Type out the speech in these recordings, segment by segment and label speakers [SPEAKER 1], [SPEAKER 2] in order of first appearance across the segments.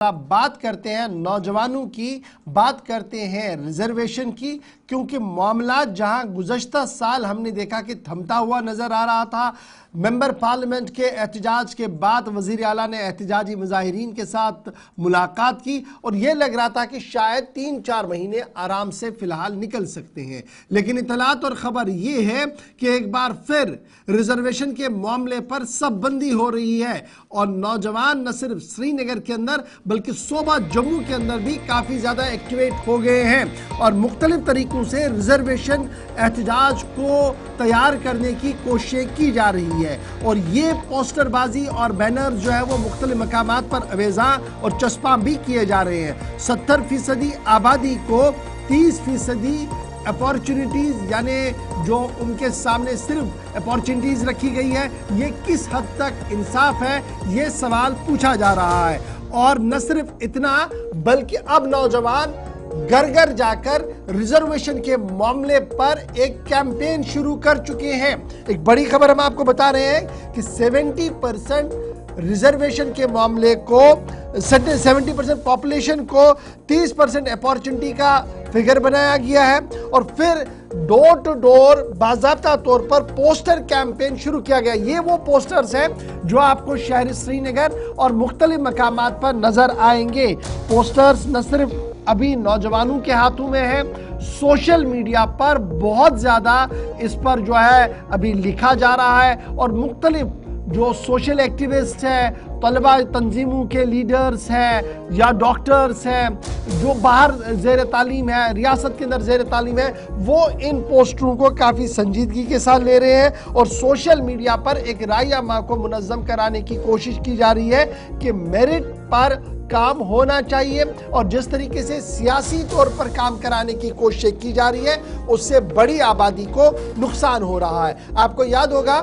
[SPEAKER 1] बात करते हैं नौजवानों की, बात करते हैं रिजर्वेशन की, क्योंकि मामला जहां गुज़श्ता साल हमने देखा कि थमता हुआ नजर आ रहा था। मेंबर पार्लियामेंट के एहतजाज के बाद वज़ीर आला ने एहतजाजी मुजाहिरीन के साथ मुलाकात की और यह लग रहा था कि शायद 3-4 महीने आराम से फिलहाल निकल सकते हैं, लेकिन इतलात और ख़बर यह है कि एक बार फिर रिजर्वेशन के मामले पर सब बंदी हो रही है और नौजवान न सिर्फ श्रीनगर के अंदर बल्कि सूबा जम्मू के अंदर भी काफ़ी ज़्यादा एक्टिवेट हो गए हैं और मुख्तलिफ तरीक़ों से रिजर्वेशन एहतजाज को तैयार करने की कोशिश की जा रही है। और ये पोस्टरबाजी और बैनर जो है वो मुख्तलिफ मकामात पर अवेजा और चस्पा भी किए जा रहे हैं। 70% आबादी को 30% अपॉर्चुनिटीज़, यानी जो उनके सामने सिर्फ अपॉर्चुनिटीज़ रखी गई है, ये किस हद तक इंसाफ है, ये सवाल पूछा जा रहा है। और न सिर्फ इतना बल्कि अब नौजवान घर घर जाकर रिजर्वेशन के मामले पर एक कैंपेन शुरू कर चुके हैं। एक बड़ी खबर हम आपको बता रहे हैं कि 70% रिजर्वेशन के मामले को, 70% पॉपुलेशन को 30% अपॉर्चुनिटी का फिगर बनाया गया है और फिर डोर टू डोर बाज़ाब्ता तौर पर पोस्टर कैंपेन शुरू किया गया। ये वो पोस्टर्स हैं जो आपको शहर श्रीनगर और मुख्तलिफ मकामात पर नजर आएंगे। पोस्टर्स न सिर्फ अभी नौजवानों के हाथों में है, सोशल मीडिया पर बहुत ज़्यादा इस पर जो है अभी लिखा जा रहा है और मुख्तलिफ जो सोशल एक्टिविस्ट हैं, तलबा तंजीमों के लीडर्स हैं या डॉक्टर्स हैं जो बाहर ज़ेर तालीम है, रियासत के अंदर ज़ेर तालीम है, वो इन पोस्टरों को काफ़ी संजीदगी के साथ ले रहे हैं और सोशल मीडिया पर एक रायनामा को मुनज़्ज़म कराने की कोशिश की जा रही है कि मेरिट पर काम होना चाहिए और जिस तरीके से सियासी तौर पर काम कराने की कोशिश की जा रही है उससे बड़ी आबादी को नुकसान हो रहा है। आपको याद होगा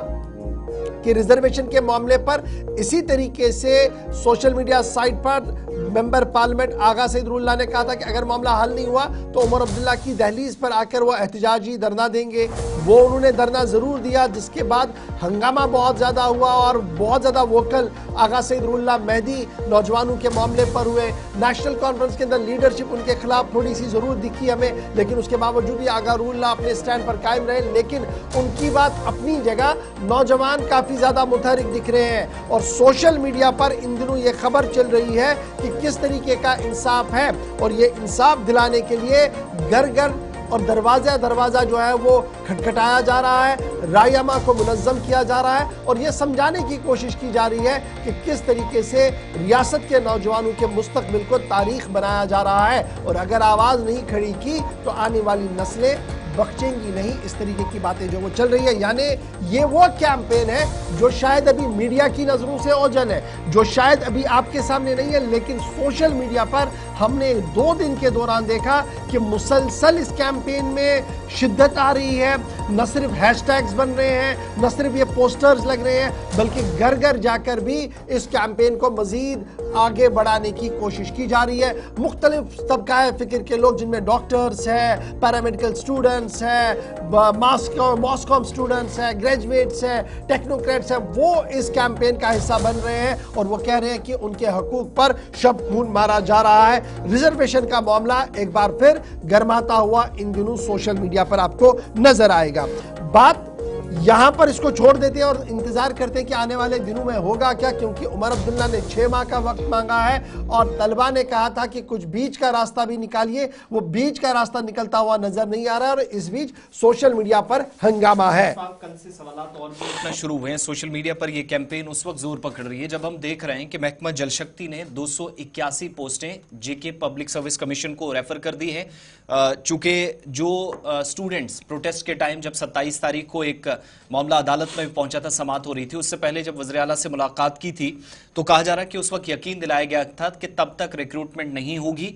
[SPEAKER 1] कि रिजर्वेशन के मामले पर इसी तरीके से सोशल मीडिया साइट पर मेंबर पार्लियामेंट आगा सईदुल्लाह ने कहा था कि अगर मामला हल नहीं हुआ तो उमर अब्दुल्ला की दहलीज पर आकर वो एहतजाजी धरना देंगे। वो उन्होंने धरना जरूर दिया, जिसके बाद हंगामा बहुत ज़्यादा हुआ और बहुत ज़्यादा वोकल आगा सईदुल्लाह मेहदी नौजवानों के मामले पर हुए। नेशनल कॉन्फ्रेंस के अंदर लीडरशिप उनके खिलाफ थोड़ी सी ज़रूर दिखी हमें, लेकिन उसके बावजूद भी आगा सईदुल्लाह अपने स्टैंड पर कायम रहे। लेकिन उनकी बात अपनी जगह, नौजवान काफ़ी ज़्यादा मुतहरिक दिख रहे हैं और सोशल मीडिया पर इन दिनों ये खबर चल रही है कि किस तरीके का इंसाफ है और ये इंसाफ दिलाने के लिए घर घर और दरवाजा दरवाजा जो है वो खटखटाया जा रहा है, रायनामा को मुनज़्ज़म किया जा रहा है और ये समझाने की कोशिश की जा रही है कि किस तरीके से रियासत के नौजवानों के मुस्तकबिल को तारीख बनाया जा रहा है और अगर आवाज़ नहीं खड़ी की तो आने वाली नस्लें बख्शेंगी नहीं। इस तरीके की बातें जो वो चल रही है, यानी ये वो कैंपेन है जो शायद अभी मीडिया की नज़रों से ओझल है, जो शायद अभी आपके सामने नहीं है, लेकिन सोशल मीडिया पर हमने 2 दिन के दौरान देखा कि मुसलसल इस कैंपेन में शिद्दत आ रही है। न सिर्फ हैशटैग्स बन रहे हैं, न सिर्फ ये पोस्टर्स लग रहे हैं, बल्कि घर घर जाकर भी इस कैंपेन को मजीद आगे बढ़ाने की कोशिश की जा रही है। मुख्तलिफ तबका फ़िक्र के लोग, जिनमें डॉक्टर्स हैं, पैरामेडिकल स्टूडेंट्स हैं, मॉस्कॉम स्टूडेंट्स हैं, ग्रेजुएट्स हैं, टेक्नोक्रेट्स हैं, वो इस कैंपेन का हिस्सा बन रहे हैं और वो कह रहे हैं कि उनके हकूक पर शब खून मारा जा रहा है। रिजर्वेशन का मामला एक बार फिर गर्माता हुआ इन दिनों सोशल मीडिया पर आपको नजर आएगा। बात यहां पर इसको छोड़ देते हैं और इंतजार करते हैं कि आने वाले दिनों में होगा क्या, क्योंकि उमर अब्दुल्ला ने 6 माह का वक्त मांगा है और तलबा ने कहा था कि कुछ बीच का रास्ता भी निकालिए। वो बीच का रास्ता निकलता हुआ नजर नहीं आ रहा है और इस बीच सोशल मीडिया पर हंगामा है।
[SPEAKER 2] कल से सवालात और भी उठना शुरू हुए हैं। सोशल मीडिया पर यह कैंपेन उस वक्त जोर पकड़ रही है जब हम देख रहे हैं कि महकमा जल शक्ति ने 281 पोस्टें जेके पब्लिक सर्विस कमीशन को रेफर कर दी है। चूंकि जो स्टूडेंट्स प्रोटेस्ट के टाइम जब 27 तारीख को एक मामला अदालत में पहुंचा था, समाअत हो रही थी, उससे पहले जब वज़ीर आला से मुलाकात की थी तो कहा जा रहा है कि उस वक्त यकीन दिलाया गया था कि तब तक रिक्रूटमेंट नहीं होगी,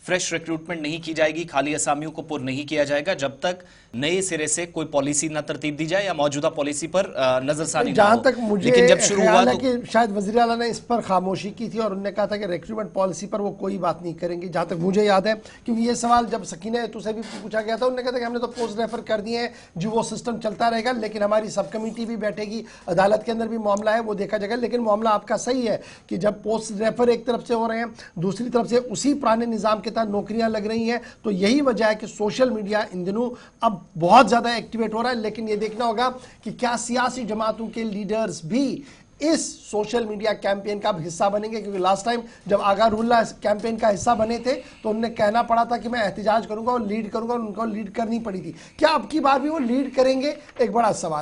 [SPEAKER 2] फ्रेश रिक्रूटमेंट नहीं की जाएगी, खाली असामियों को पुर नहीं किया जाएगा जब तक नए सिरे से कोई पॉलिसी ना तरतीब दी जाए या मौजूदा पॉलिसी पर नजरसानी ना
[SPEAKER 1] जहां
[SPEAKER 2] हो।
[SPEAKER 1] तक मुझे
[SPEAKER 2] लेकिन जब शुरू हुआ तो
[SPEAKER 1] कि शायद वज़ीर आला ने इस पर खामोशी की थी और उन्होंने कहा था कि रिक्रूटमेंट पॉलिसी पर वो कोई बात नहीं करेंगे, जहां तक मुझे याद है, क्योंकि ये सवाल जब सकीना एतू से भी पूछा गया था, उन्होंने कहा था कि हमने तो पोस्ट रेफर कर दिए हैं जो वो सिस्टम चलता रहेगा, लेकिन हमारी सब कमेटी भी बैठेगी, अदालत के अंदर भी मामला है वो देखा जाएगा। लेकिन मामला आपका सही है कि जब पोस्ट रेफर एक तरफ से हो रहे हैं, दूसरी तरफ से उसी पुराने निज़ाम के तहत नौकरियां लग रही हैं, तो यही वजह है कि सोशल मीडिया इन दिनों अब बहुत ज़्यादा एक्टिवेट हो रहा है। लेकिन ये देखना होगा कि क्या सियासी जमातों के लीडर्स भी इस सोशल मीडिया कैंपेन का हिस्सा बनेंगे, क्योंकि लास्ट टाइम जब आगा रुल्ला कैंपेन का हिस्सा बने थे तो उन्हें कहना पड़ा था कि मैं एहतिजाज करूंगा और लीड करूंगा और उनको लीड करनी पड़ी थी। क्या अब की बार भी वो लीड करेंगे, एक बड़ा सवाल।